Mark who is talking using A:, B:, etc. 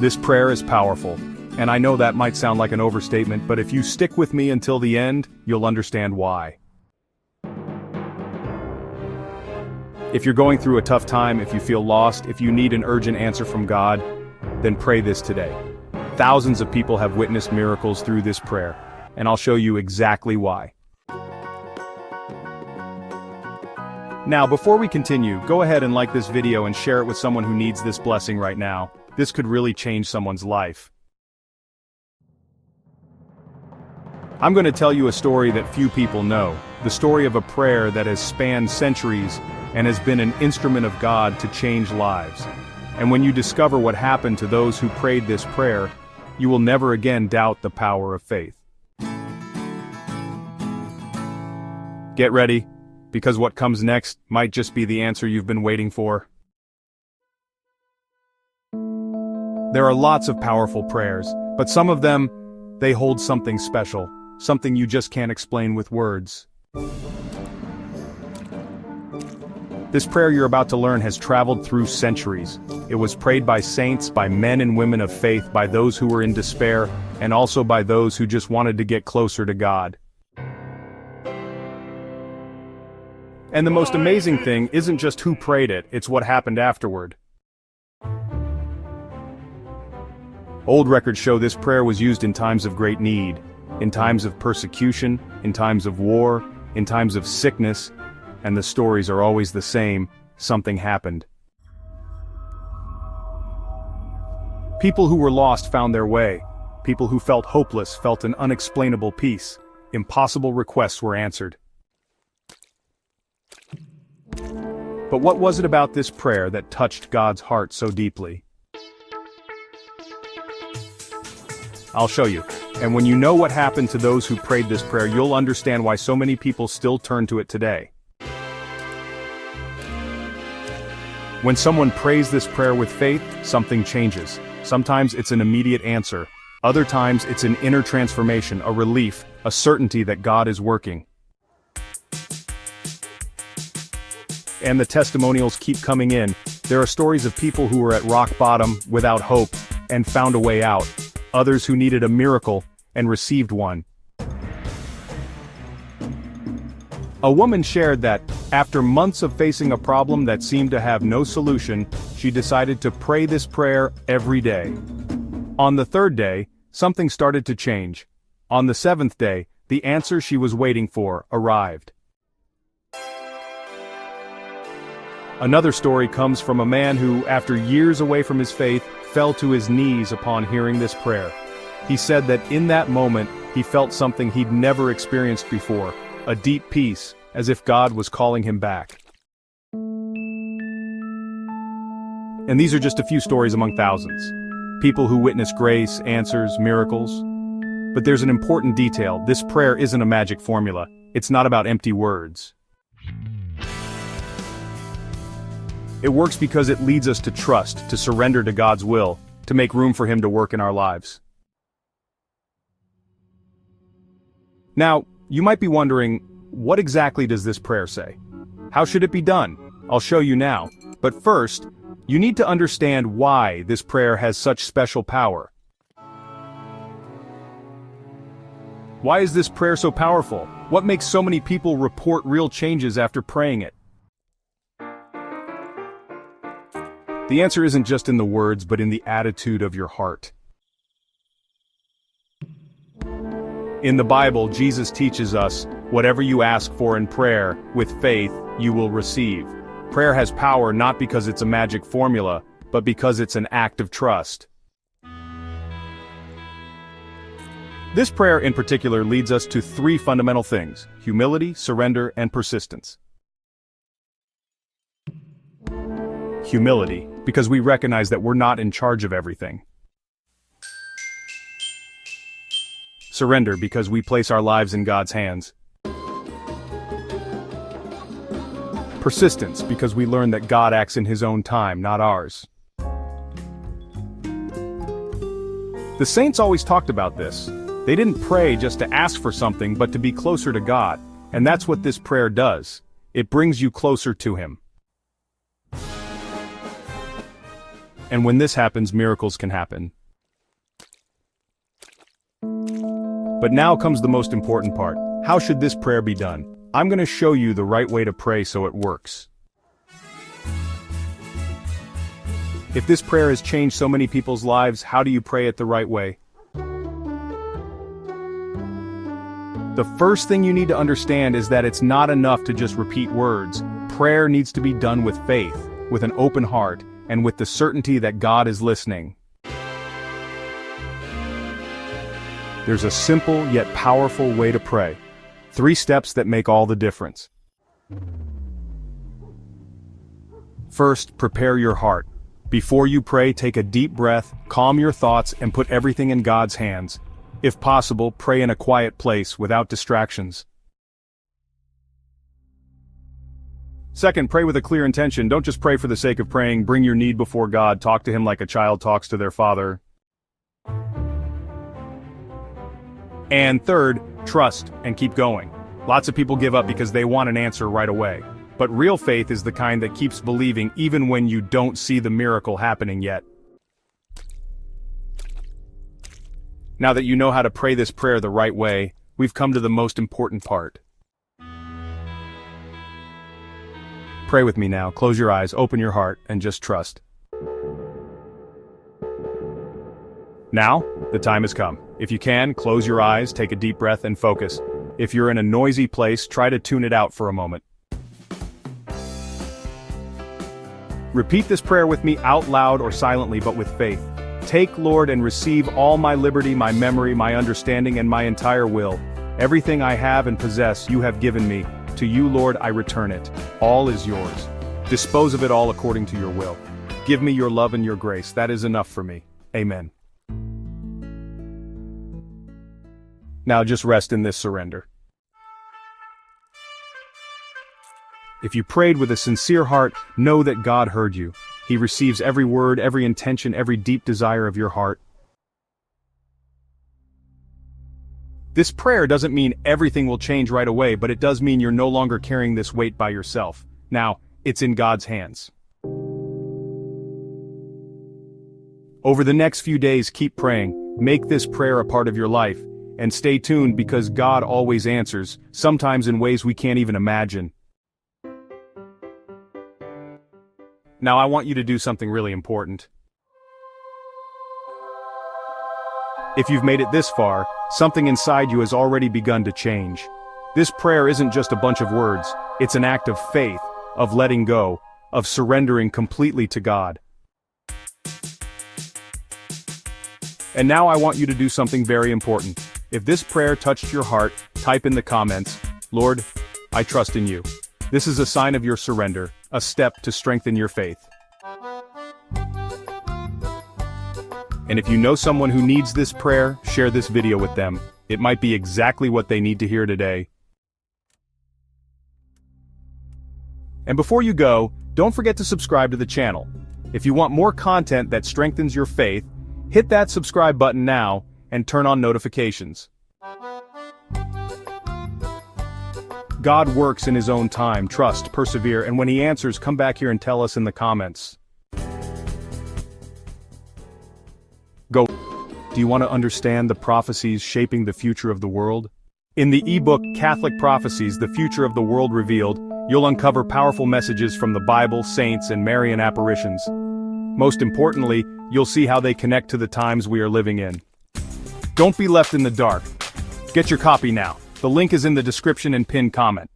A: This prayer is powerful, and I know that might sound like an overstatement, but if you stick with me until the end, you'll understand why. If you're going through a tough time, if you feel lost, if you need an urgent answer from God, then pray this today. Thousands of people have witnessed miracles through this prayer, and I'll show you exactly why. Now, before we continue, go ahead and like this video and share it with someone who needs this blessing right now. This could really change someone's life. I'm going to tell you a story that few people know, the story of a prayer that has spanned centuries and has been an instrument of God to change lives. And when you discover what happened to those who prayed this prayer, you will never again doubt the power of faith. Get ready, because what comes next might just be the answer you've been waiting for. There are lots of powerful prayers, but some of them, they hold something special, something you just can't explain with words. This prayer you're about to learn has traveled through centuries. It was prayed by saints, by men and women of faith, by those who were in despair, and also by those who just wanted to get closer to God. And the most amazing thing isn't just who prayed it, it's what happened afterward. Old records show this prayer was used in times of great need, in times of persecution, in times of war, in times of sickness, and the stories are always the same: something happened. People who were lost found their way. People who felt hopeless felt an unexplainable peace. Impossible requests were answered. But what was it about this prayer that touched God's heart so deeply? I'll show you. And when you know what happened to those who prayed this prayer, you'll understand why so many people still turn to it today. When someone prays this prayer with faith, something changes. Sometimes it's an immediate answer. Other times it's an inner transformation, a relief, a certainty that God is working. And the testimonials keep coming in. There are stories of people who were at rock bottom, without hope, and found a way out. Others who needed a miracle, and received one. A woman shared that, after months of facing a problem that seemed to have no solution, she decided to pray this prayer every day. On the third day, something started to change. On the seventh day, the answer she was waiting for arrived. Another story comes from a man who, after years away from his faith, fell to his knees upon hearing this prayer. He said that in that moment, he felt something he'd never experienced before, a deep peace, as if God was calling him back. And these are just a few stories among thousands. People who witness grace, answers, miracles. But there's an important detail: this prayer isn't a magic formula. It's not about empty words. It works because it leads us to trust, to surrender to God's will, to make room for Him to work in our lives. Now, you might be wondering, what exactly does this prayer say? How should it be done? I'll show you now. But first, you need to understand why this prayer has such special power. Why is this prayer so powerful? What makes so many people report real changes after praying it? The answer isn't just in the words, but in the attitude of your heart. In the Bible, Jesus teaches us, whatever you ask for in prayer, with faith, you will receive. Prayer has power not because it's a magic formula, but because it's an act of trust. This prayer in particular leads us to three fundamental things: humility, surrender, and persistence. Humility, because we recognize that we're not in charge of everything. Surrender, because we place our lives in God's hands. Persistence, because we learn that God acts in His own time, not ours. The saints always talked about this. They didn't pray just to ask for something, but to be closer to God, and that's what this prayer does. It brings you closer to Him. And when this happens, miracles can happen. But now comes the most important part. How should this prayer be done? I'm going to show you the right way to pray so it works. If this prayer has changed so many people's lives, how do you pray it the right way? The first thing you need to understand is that it's not enough to just repeat words. Prayer needs to be done with faith, with an open heart, and with the certainty that God is listening. There's a simple yet powerful way to pray. 3 steps that make all the difference. First, prepare your heart. Before you pray, take a deep breath, calm your thoughts, and put everything in God's hands. If possible, pray in a quiet place without distractions. Second, pray with a clear intention. Don't just pray for the sake of praying. Bring your need before God. Talk to Him like a child talks to their father. And third, trust and keep going. Lots of people give up because they want an answer right away. But real faith is the kind that keeps believing even when you don't see the miracle happening yet. Now that you know how to pray this prayer the right way, we've come to the most important part. Pray with me now. Close your eyes, open your heart, and just trust. Now, the time has come. If you can, close your eyes, take a deep breath, and focus. If you're in a noisy place, try to tune it out for a moment. Repeat this prayer with me out loud or silently, but with faith. Take, Lord, and receive all my liberty, my memory, my understanding, and my entire will. Everything I have and possess, you have given me. To you, Lord, I return it. All is yours. Dispose of it all according to your will. Give me your love and your grace. That is enough for me. Amen. Now just rest in this surrender. If you prayed with a sincere heart, know that God heard you. He receives every word, every intention, every deep desire of your heart. This prayer doesn't mean everything will change right away, but it does mean you're no longer carrying this weight by yourself. Now, it's in God's hands. Over the next few days, keep praying. Make this prayer a part of your life. And stay tuned because God always answers, sometimes in ways we can't even imagine. Now I want you to do something really important. If you've made it this far, something inside you has already begun to change. This prayer isn't just a bunch of words, it's an act of faith, of letting go, of surrendering completely to God. And now I want you to do something very important. If this prayer touched your heart, type in the comments, "Lord, I trust in you." This is a sign of your surrender, a step to strengthen your faith. And if you know someone who needs this prayer, share this video with them. It might be exactly what they need to hear today. And before you go, don't forget to subscribe to the channel. If you want more content that strengthens your faith, hit that subscribe button now and turn on notifications. God works in His own time. Trust, persevere, and when He answers, come back here and tell us in the comments. Go. Do you want to understand the prophecies shaping the future of the world? In the ebook Catholic Prophecies, The Future of the World Revealed, you'll uncover powerful messages from the Bible, saints, and Marian apparitions. Most importantly, you'll see how they connect to the times we are living in. Don't be left in the dark. Get your copy now. The link is in the description and pinned comment.